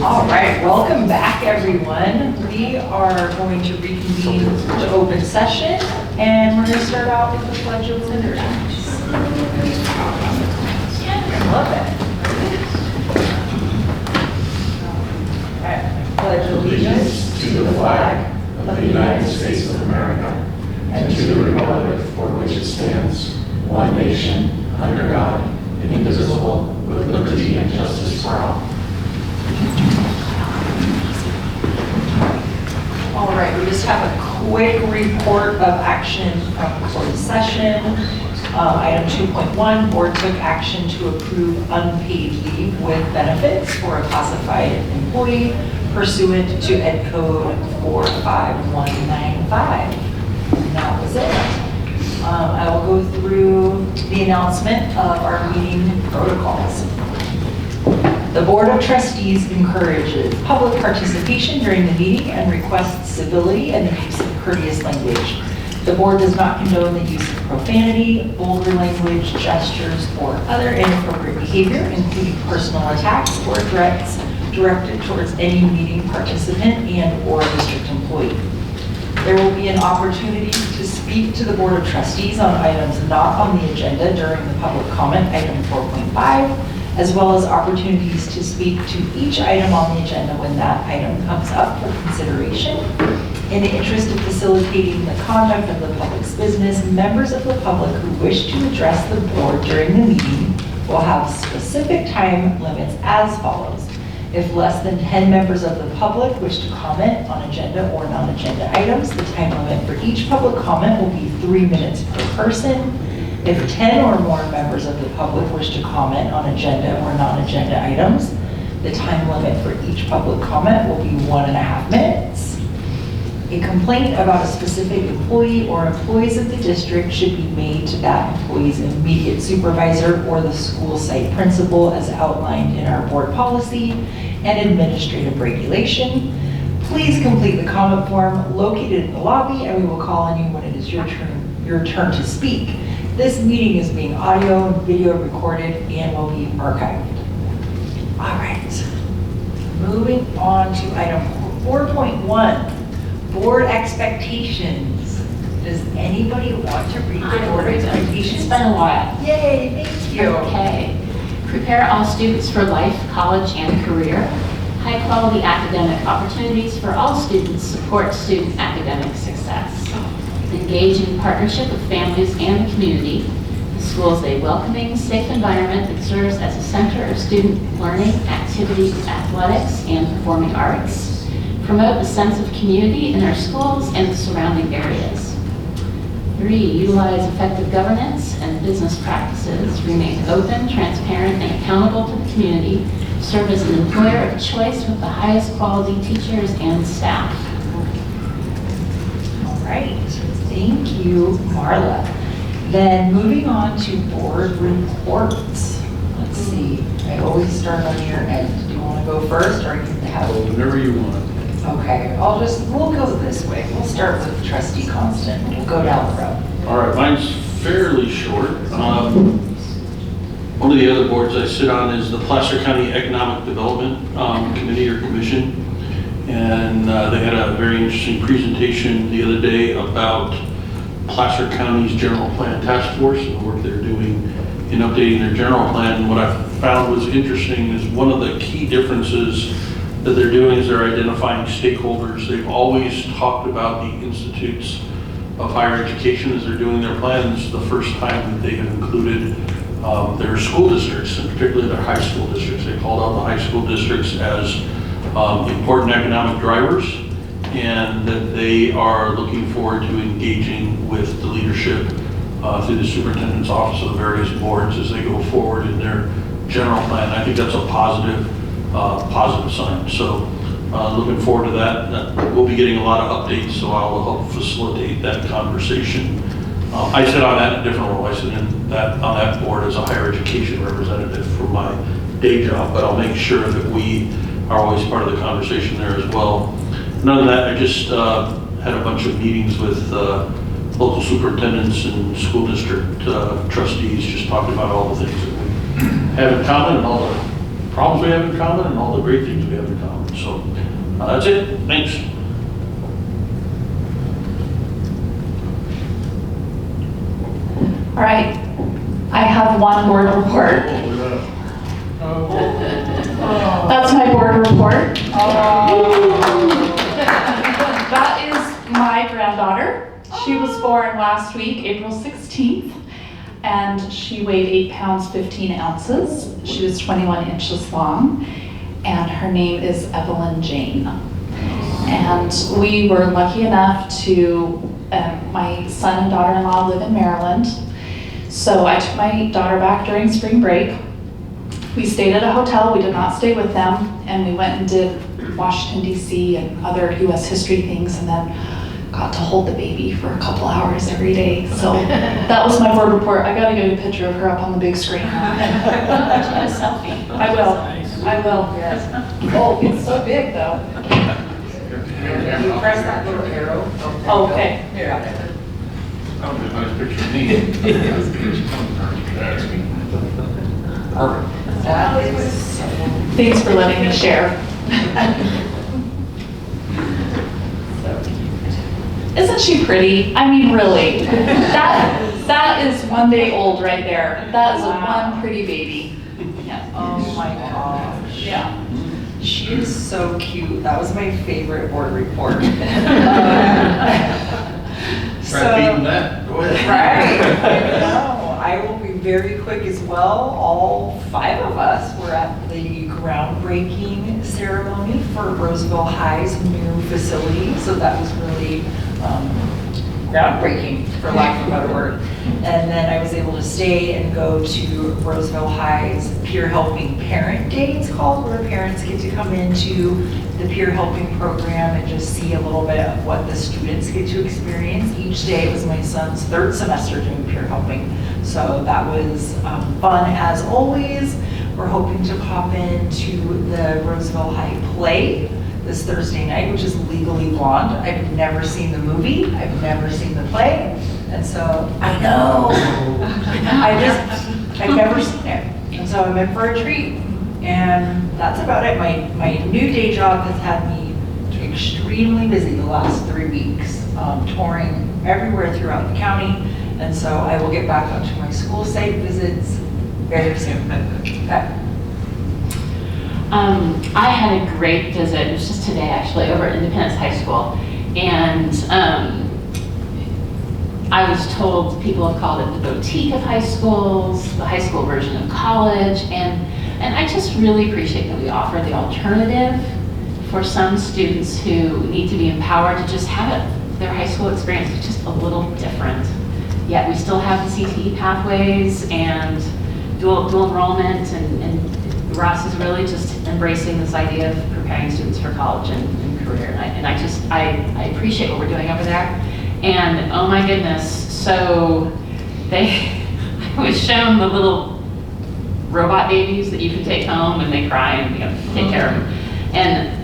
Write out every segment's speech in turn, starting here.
All right, welcome back, everyone. We are going to reconvene to open session, and we're going to start out with the Pledge of Allegiance. Love it. All right, Pledge allegiance to the flag of the United States of America and to the republic for which it stands, one nation, under God, indivisible, with liberty and justice for all. All right, we just have a quick report of action from closed session. Item 2.1, board took action to approve unpaid leave with benefits for a classified employee pursuant to Ed Code 45195. And that was it. I will go through the announcement of our meeting protocols. The Board of Trustees encourages public participation during the meeting and requests civility and the use of courteous language. The board does not condone the use of profanity, vulgar language, gestures, or other inappropriate behavior, including personal attacks or threats directed towards any meeting participant and/or district employee. There will be an opportunity to speak to the Board of Trustees on items not on the agenda during the public comment, item 4.5, as well as opportunities to speak to each item on the agenda when that item comes up for consideration. In the interest of facilitating the conduct of the public's business, members of the public who wish to address the board during the meeting will have specific time limits as follows. If less than 10 members of the public wish to comment on agenda or non-agenda items, the time limit for each public comment will be 3 minutes per person. If 10 or more members of the public wish to comment on agenda or non-agenda items, the time limit for each public comment will be 1.5 minutes. A complaint about a specific employee or employees of the district should be made to that employee's immediate supervisor or the school site principal as outlined in our board policy and administrative regulation. Please complete the comment form located in the lobby, and we will call on you when it is your turn to speak. This meeting is being audio and video recorded and will be archived. All right, moving on to item 4.1, board expectations. Does anybody want to read the board expectations? It's been a while. Yay, thank you. Okay. Prepare all students for life, college, and career. High quality academic opportunities for all students support student academic success. Engage in partnership with families and the community. The school is a welcoming, safe environment that serves as a center of student learning, activities, athletics, and performing arts. Promote a sense of community in our schools and the surrounding areas. 3, utilize effective governance and business practices. Remain open, transparent, and accountable to the community. Serve as an employer of choice with the highest quality teachers and staff. All right, thank you, Marla. Then moving on to board reports. Let's see, I always start on your end. Do you want to go first or you have? Whatever you want. Okay, we'll go this way. We'll start with Trustee Constant. We'll go down the road. All right, mine's fairly short. One of the other boards I sit on is the Placer County Economic Development Committee or Commission. And they had a very interesting presentation the other day about Placer County's General Plan Task Force and the work they're doing in updating their general plan. And what I found was interesting is one of the key differences that they're doing is they're identifying stakeholders. They've always talked about the institutes of higher education as they're doing their plan. This is the first time that they have included their school districts, and particularly their high school districts. They called out the high school districts as important economic drivers, and that they are looking forward to engaging with the leadership through the superintendent's office of the various boards as they go forward in their general plan. I think that's a positive sign. So looking forward to that. We'll be getting a lot of updates, so I'll help facilitate that conversation. I sit on that in a different role. I sit on that board as a higher education representative for my day job, but I'll make sure that we are always part of the conversation there as well. None of that, I just had a bunch of meetings with local superintendents and school district trustees, just talking about all the things that we have in common and all the problems we have in common and all the great things we have in common. So that's it. Thanks. All right, I have one board report. That's my board report. That is my granddaughter. She was born last week, April 16th, and she weighed 8 pounds, 15 ounces. She was 21 inches long, and her name is Evelyn Jane. And we were lucky enough to, my son and daughter-in-law live in Maryland, so I took my daughter back during spring break. We stayed at a hotel, we did not stay with them, and we went and did Washington DC and other US history things, and then got to hold the baby for a couple hours every day. So that was my board report. I gotta get a picture of her up on the big screen. I'll get you a selfie. I will, yes. Oh, it's so big though. You press that little arrow. Oh, okay. That was a nice picture of me. Perfect. That is Thanks for letting me share. Isn't she pretty? I mean, really. That is 1 day old right there. That is one pretty baby. Yeah. Oh my gosh. Yeah. She is so cute. That was my favorite board report. Try beating that. Go ahead. Right. I know. I will be very quick as well. All 5 of us were at the groundbreaking ceremony for Roseville High's new facility. So that was really groundbreaking, for lack of a better word. And then I was able to stay and go to Roseville High's Peer Helping Parent Day, it's called, where parents get to come into the peer helping program and just see a little bit of what the students get to experience each day. It was my son's 3rd semester doing peer helping, so that was fun as always. We're hoping to pop into the Roseville High play this Thursday night, which is Legally Blonde. I've never seen the movie, I've never seen the play, and so I know, I've never seen it, and so I'm in for a treat. And that's about it. My new day job has had me extremely busy the last 3 weeks, touring everywhere throughout the county, and so I will get back onto my school site visits very soon. Okay. I had a great visit, it was just today actually, over at Independence High School. And I was told people have called it the boutique of high schools, the high school version of college, and I just really appreciate that we offer the alternative for some students who need to be empowered to just have their high school experience is just a little different. Yet we still have the CTE pathways and dual enrollment, and Ross is really just embracing this idea of preparing students for college and career. And I appreciate what we're doing over there. And oh my goodness, so I was shown the little robot babies that you can take home and they cry and take care of them. And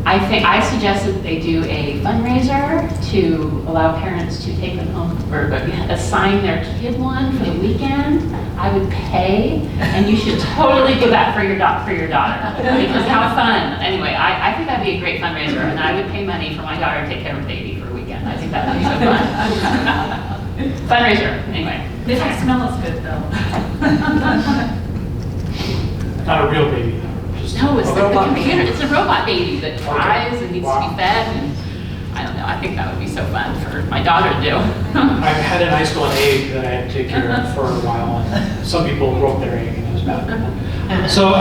I suggested that they do a fundraiser to allow parents to take them home or assign their kid one for the weekend. I would pay, and you should totally do that for your daughter because how fun. Anyway, I think that'd be a great fundraiser, and I would pay money for my daughter to take care of a baby for a weekend. I think that would be so fun. Fundraiser, anyway. They don't smell as good though. Not a real baby, though. Just No, it's a like the robot. computer. It's a robot baby that cries and needs to Wow. be fed, and I don't know. I think that would be so fun for my daughter to do. I had an high school egg that I had to take care of for a while, and some people broke their egg, and it was bad. So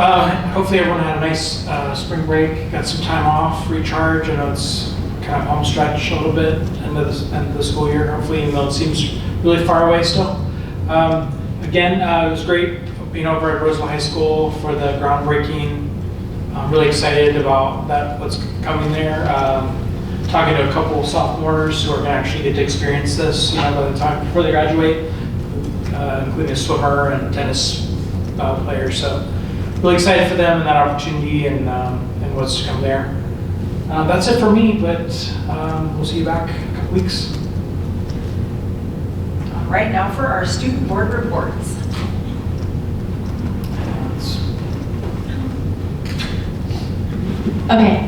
hopefully everyone had a nice spring break, got some time off, recharge. I know it's kind of home stretch a little bit end of the school year, hopefully, even though it seems really far away still. Again, it was great being over at Roseville High School for the groundbreaking. I'm really excited about what's coming there. Talking to a couple of sophomores who are going to actually get to experience this, by the time before they graduate, including a swimmer and tennis player. So really excited for them and that opportunity and what's to come there. That's it for me, but we'll see you back in a couple weeks. All right, now for our student board reports. Okay.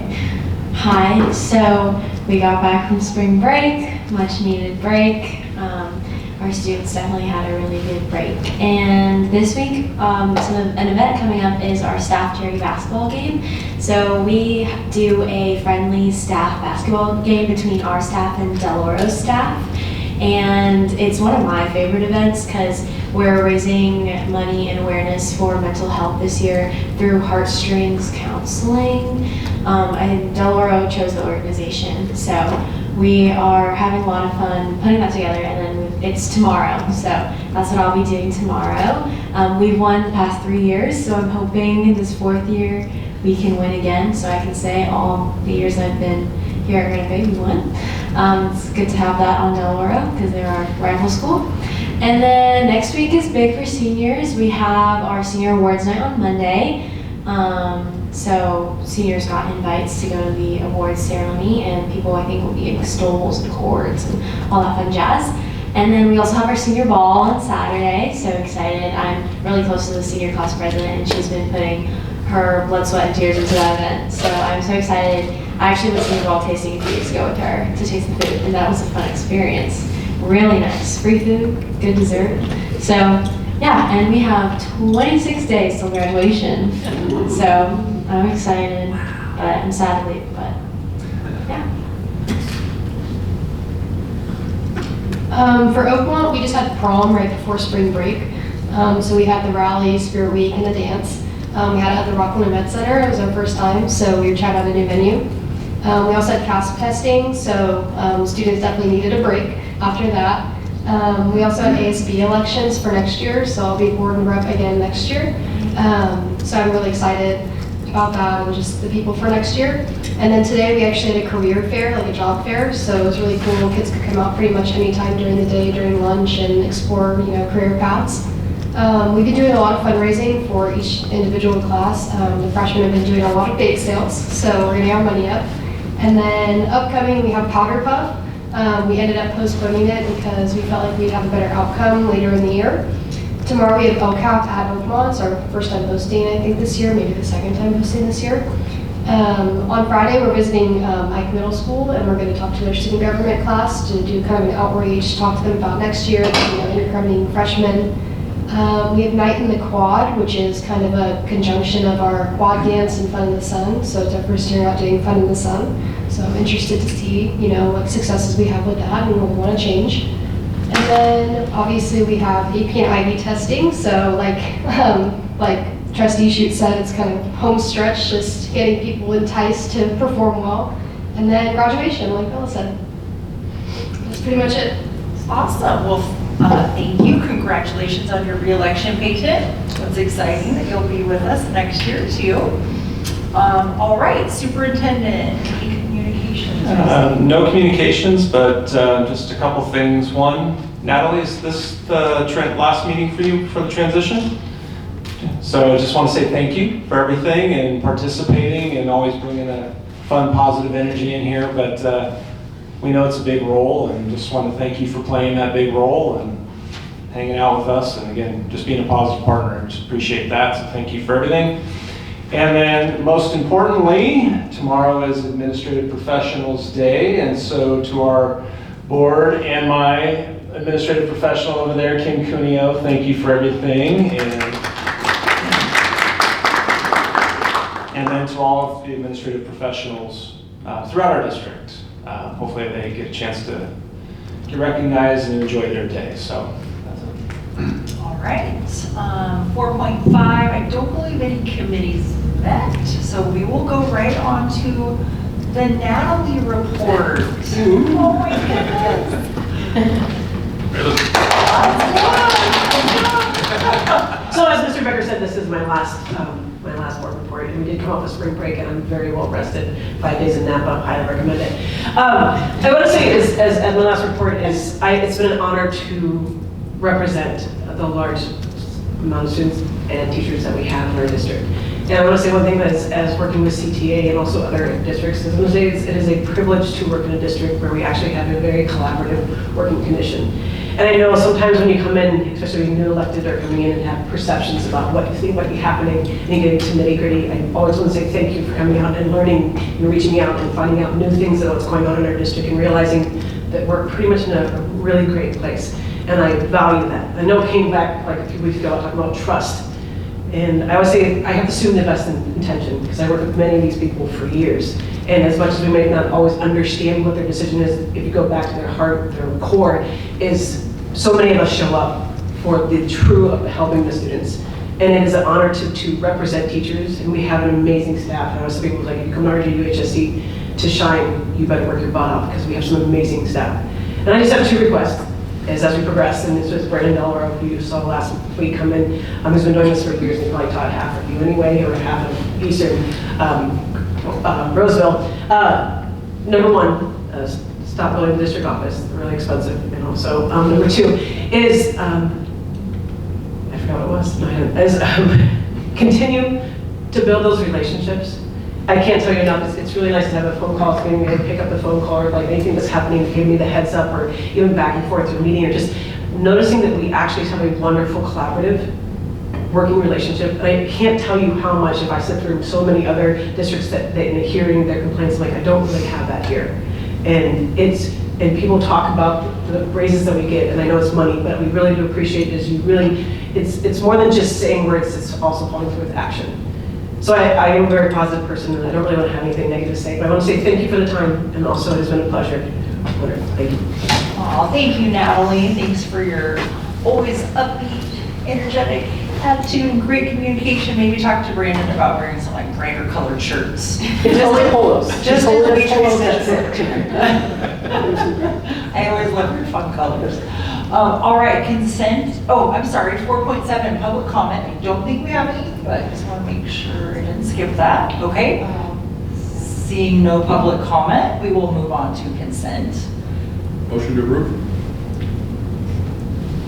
Hi. So we got back from spring break, much needed break. Our students definitely had a really good break. And this week, an event coming up is our staff charity basketball game. So we do a friendly staff basketball game between our staff and Del Oro's staff. And it's one of my favorite events because we're raising money and awareness for mental health this year through Heartstrings Counseling. And Del Oro chose the organization. So we are having a lot of fun putting that together, and then it's tomorrow. So that's what I'll be doing tomorrow. We've won the past 3 years, so I'm hoping this 4th year we can win again. So I can say all the years I've been here at Granite Bay, we won. It's good to have that on Del Oro because they're our rival school. And then next week is big for seniors. We have our senior awards night on Monday. So seniors got invites to go to the awards ceremony, and people I think will be getting stoles and cords and all that fun jazz. And then we also have our senior ball on Saturday. So excited. I'm really close to the senior class president, and she's been putting her blood, sweat, and tears into that event. So I'm so excited. I actually went senior ball tasting a few weeks ago with her to taste the food, and that was a fun experience. Really nice. Free food, good dessert. So yeah, and we have 26 days till graduation. So I'm excited, but I'm sad to leave, but yeah. For Oakmont, we just had prom right before spring break. So we had the rally, Spirit Week, and the dance. We had it at the Rockland Event Center. It was our first time, so we were trying out a new venue. We also had CASP testing, so students definitely needed a break after that. We also had ASB elections for next year, so I'll be board and rep again next year. So I'm really excited about that and just the people for next year. And then today we actually had a career fair, like a job fair, so it was really cool. Kids could come out pretty much any time during the day, during lunch, and explore, career paths. We've been doing a lot of fundraising for each individual class. The freshmen have been doing a lot of bake sales, so we're getting our money up. And then upcoming, we have Powder Puff. We ended up postponing it because we felt like we'd have a better outcome later in the year. Tomorrow we have LCAP at Oakmont. It's our first time hosting, I think, this year, maybe the second time hosting this year. On Friday, we're visiting Ike Middle School, and we're going to talk to their student government class to do kind of an outreach, talk to them about next year, incoming freshmen. We have Night in the Quad, which is kind of a conjunction of our quad dance and Fun in the Sun. So it's our first year out doing Fun in the Sun. So I'm interested to see, what successes we have with that and what we want to change. And then obviously we have AP and IB testing. So like Trustee Shute said, it's kind of home stretch, just getting people enticed to perform well. And then graduation, like Bella said. That's pretty much it. Awesome. Well, thank you. Congratulations on your re-election, Peyton. It's exciting that you'll be with us next year too. All right, Superintendent, any communications? No communications, but just a couple things. One, Natalie, is this the last meeting for you for the transition? So I just want to say thank you for everything and participating and always bringing a fun, positive energy in here. But we know it's a big role, and just want to thank you for playing that big role and hanging out with us. And again, just being a positive partner. Just appreciate that. So thank you for everything. And then most importantly, tomorrow is Administrative Professionals Day. And so to our board and my administrative professional over there, Kim Cuneo, thank you for everything. And then to all of the administrative professionals throughout our district. Hopefully they get a chance to get recognized and enjoy their day. So that's it. All right. 4.5, I don't believe any committees met, so we will go right on to the Natalie report. Oh my goodness. So as Mr. Becker said, this is my last board report, and we did come off of spring break, and I'm very well rested. 5 days in Napa, highly recommend it. I want to say, as my last report is, it's been an honor to represent the large amount of students and teachers that we have in our district. And I want to say one thing, that as working with CTA and also other districts, is I want to say it is a privilege to work in a district where we actually have a very collaborative working condition. And I know sometimes when you come in, especially when you're new elected or coming in and have perceptions about what you think might be happening and getting to nitty gritty, I always want to say thank you for coming out and learning and reaching out and finding out new things about what's going on in our district and realizing that we're pretty much in a really great place. And I value that. I know it came back like a few weeks ago talking about trust. And I always say I have to assume the best intention because I work with many of these people for years. And as much as we may not always understand what their decision is, if you go back to their heart, their core, is so many of us show up for the true of helping the students. And it is an honor to represent teachers, and we have an amazing staff. And I was people like, if you come to RJUHSD to shine, you better work your butt off because we have some amazing staff. And I just have 2 requests as we progress, and this was Brandon Delaware, who you saw last week come in, who's been doing this for years, and he probably taught half of you anyway, or half of Eastern Roseville. Number 1, stop going to the district office, they're really expensive, and also number 2 is, I forgot what it was, no, is continue to build those relationships. I can't tell you enough, it's really nice to have a phone call, it's getting me to pick up the phone call, or like anything that's happening, give me the heads up, or even back and forth to a meeting, or just noticing that we actually have a wonderful collaborative working relationship. And I can't tell you how much, if I sit through so many other districts that in hearing their complaints, like I don't really have that here. And people talk about the raises that we get, and I know it's money, but we really do appreciate it, is you really, it's more than just saying words, it's also following through with action. So I am a very positive person, and I don't really want to have anything negative to say, but I want to say thank you for the time, and also it has been a pleasure. Thank you. Aw, thank you, Natalie. Thanks for your always upbeat, energetic attitude and great communication. Maybe talk to Brandon about wearing some like brighter colored shirts. Just like polos. Just polos, as polos, that's it. I always love your fun colors. All right, consent. Oh, I'm sorry, 4.7, public comment. I don't think we have any, but I just want to make sure I didn't skip that. Okay. Seeing no public comment, we will move on to consent. Motion to approve?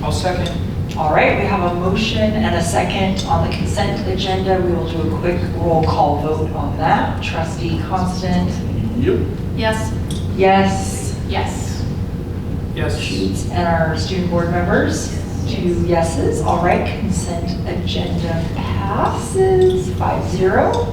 I'll second. All right, we have a motion and a second on the consent agenda. We will do a quick roll call vote on that. Trustee Constant? Yep. Yes. Yes. Yes. Yes. Sheets and our student board members? 2 yeses. All right, consent agenda passes 5-0.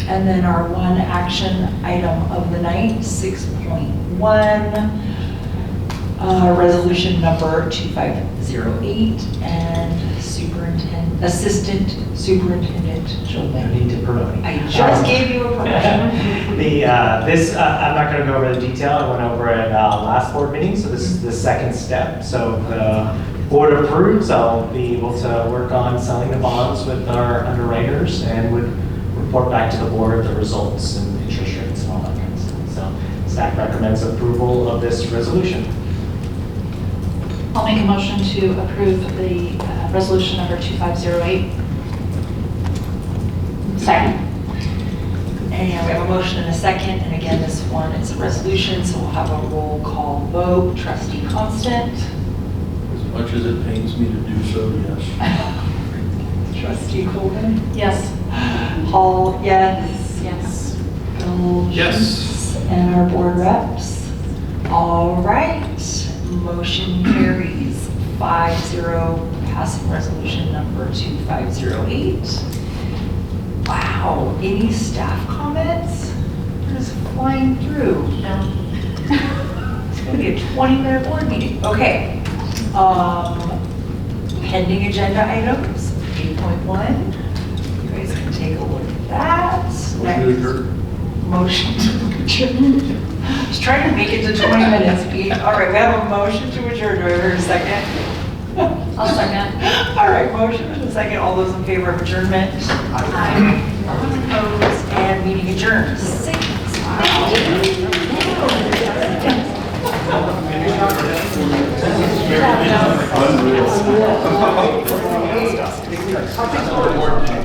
And then our one action item of the night, 6.1, resolution number 2508, and Assistant Superintendent Joe. No need to promote. I just gave you a promotion. I'm not going to go over the detail. I went over it last board meeting, so this is the second step. So if the board approves, I'll be able to work on selling the bonds with our underwriters and would report back to the board the results and interest rates and all that kind of stuff. So staff recommends approval of this resolution. I'll make a motion to approve the resolution number 2508. Second. And we have a motion and a second, and again, this one is a resolution, so we'll have a roll call vote. Trustee Constant? As much as it pains me to do so, yes. Trustee Colvin? Yes. Hall, yes. Yes. Gold? Yes. And our board reps? All right, motion carries 5-0, passing resolution number 2508. Wow, any staff comments? We're just flying through. It's gonna be a 20-minute board meeting. Okay. Pending agenda items, 8.1. You guys can take a look at that. Motion to adjourn? Motion to adjourn. Just trying to make it to 20 minutes, Pete. All right, we have a motion to adjourn. Do I hear a second? I'll second. All right, motion and a second. All those in favor of adjournment? Aye. Opposed, and meeting adjourned. 6.